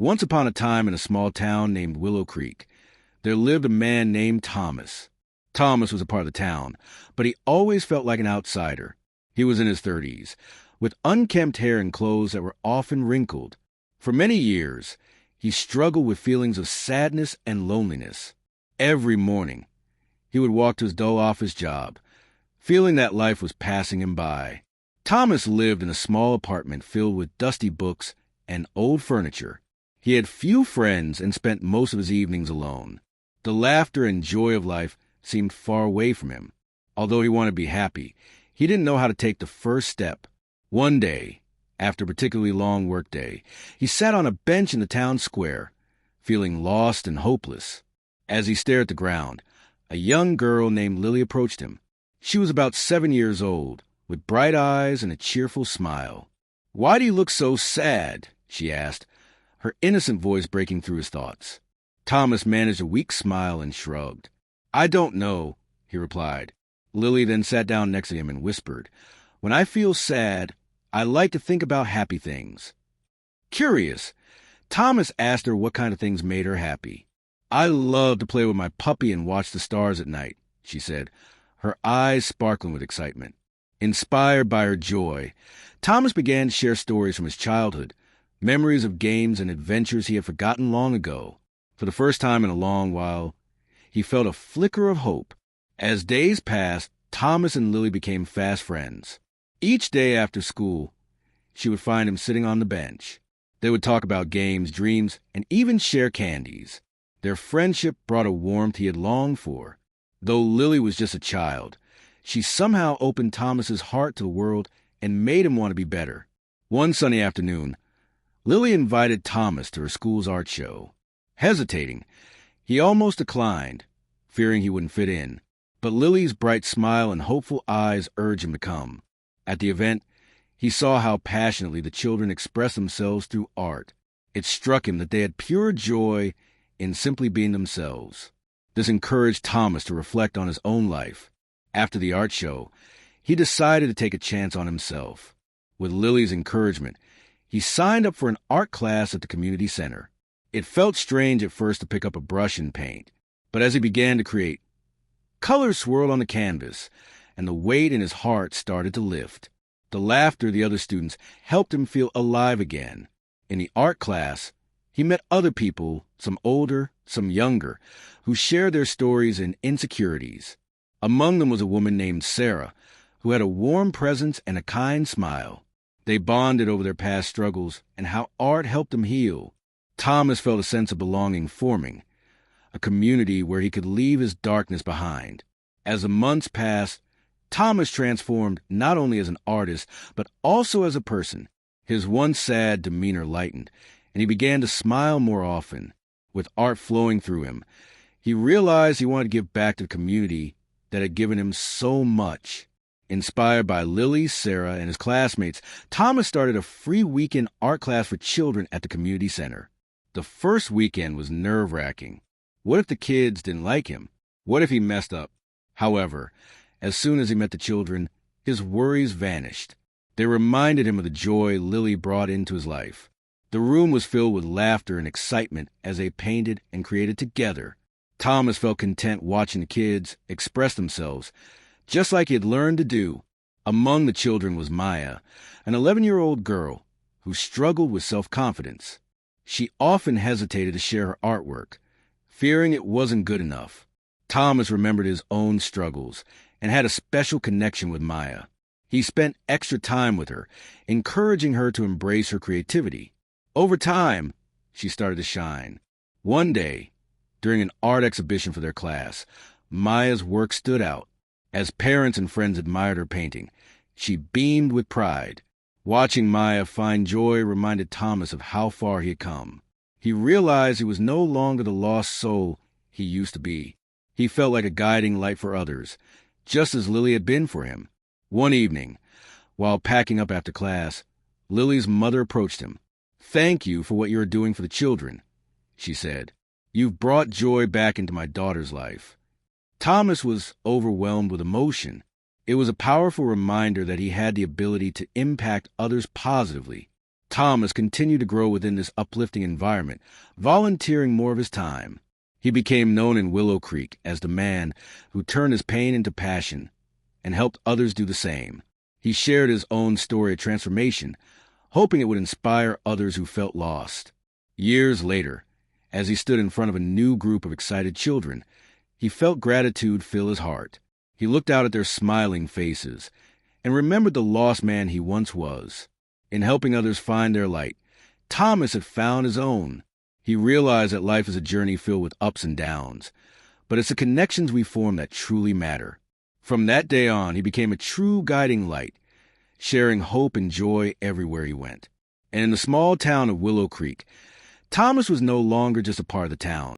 Once upon a time in a small town named Willow Creek, there lived a man named Thomas. Thomas was a part of the town, but he always felt like an outsider. He was in his 30s, with unkempt hair and clothes that were often wrinkled. For many years, he struggled with feelings of sadness and loneliness. Every morning, he would walk to his dull office job, feeling that life was passing him by. Thomas lived in a small apartment filled with dusty books and old furniture. He had few friends and spent most of his evenings alone. The laughter and joy of life seemed far away from him. Although he wanted to be happy, he didn't know how to take the first step. One day, after a particularly long workday, he sat on a bench in the town square, feeling lost and hopeless. As he stared at the ground, a young girl named Lily approached him. She was about 7 years old, with bright eyes and a cheerful smile. "Why do you look so sad?" she asked, her innocent voice breaking through his thoughts. Thomas managed a weak smile and shrugged. "I don't know," he replied. Lily then sat down next to him and whispered, "When I feel sad, I like to think about happy things." Curious, Thomas asked her what kind of things made her happy. "I love to play with my puppy and watch the stars at night," she said, her eyes sparkling with excitement. Inspired by her joy, Thomas began to share stories from his childhood, memories of games and adventures he had forgotten long ago. For the first time in a long while, he felt a flicker of hope. As days passed, Thomas and Lily became fast friends. Each day after school, she would find him sitting on the bench. They would talk about games, dreams, and even share candies. Their friendship brought a warmth he had longed for. Though Lily was just a child, she somehow opened Thomas's heart to the world and made him want to be better. One sunny afternoon, Lily invited Thomas to her school's art show. Hesitating, he almost declined, fearing he wouldn't fit in. But Lily's bright smile and hopeful eyes urged him to come. At the event, he saw how passionately the children expressed themselves through art. It struck him that they had pure joy in simply being themselves. This encouraged Thomas to reflect on his own life. After the art show, he decided to take a chance on himself. With Lily's encouragement, he signed up for an art class at the community center. It felt strange at first to pick up a brush and paint, but as he began to create, colors swirled on the canvas, and the weight in his heart started to lift. The laughter of the other students helped him feel alive again. In the art class, he met other people, some older, some younger, who shared their stories and insecurities. Among them was a woman named Sarah, who had a warm presence and a kind smile. They bonded over their past struggles and how art helped them heal. Thomas felt a sense of belonging forming, a community where he could leave his darkness behind. As the months passed, Thomas transformed not only as an artist, but also as a person. His once sad demeanor lightened, and he began to smile more often. With art flowing through him, he realized he wanted to give back to the community that had given him so much. Inspired by Lily, Sarah, and his classmates, Thomas started a free weekend art class for children at the community center. The first weekend was nerve-wracking. What if the kids didn't like him? What if he messed up? However, as soon as he met the children, his worries vanished. They reminded him of the joy Lily brought into his life. The room was filled with laughter and excitement as they painted and created together. Thomas felt content watching the kids express themselves, just like he had learned to do. Among the children was Maya, an 11-year-old girl who struggled with self-confidence. She often hesitated to share her artwork, fearing it wasn't good enough. Thomas remembered his own struggles and had a special connection with Maya. He spent extra time with her, encouraging her to embrace her creativity. Over time, she started to shine. One day, during an art exhibition for their class, Maya's work stood out. As parents and friends admired her painting, she beamed with pride. Watching Maya find joy reminded Thomas of how far he had come. He realized he was no longer the lost soul he used to be. He felt like a guiding light for others, just as Lily had been for him. One evening, while packing up after class, Lily's mother approached him. "Thank you for what you are doing for the children," she said. "You've brought joy back into my daughter's life." Thomas was overwhelmed with emotion. It was a powerful reminder that he had the ability to impact others positively. Thomas continued to grow within this uplifting environment, volunteering more of his time. He became known in Willow Creek as the man who turned his pain into passion and helped others do the same. He shared his own story of transformation, hoping it would inspire others who felt lost. Years later, as he stood in front of a new group of excited children, he felt gratitude fill his heart. He looked out at their smiling faces and remembered the lost man he once was. In helping others find their light, Thomas had found his own. He realized that life is a journey filled with ups and downs, but it's the connections we form that truly matter. From that day on, he became a true guiding light, sharing hope and joy everywhere he went. And in the small town of Willow Creek, Thomas was no longer just a part of the town.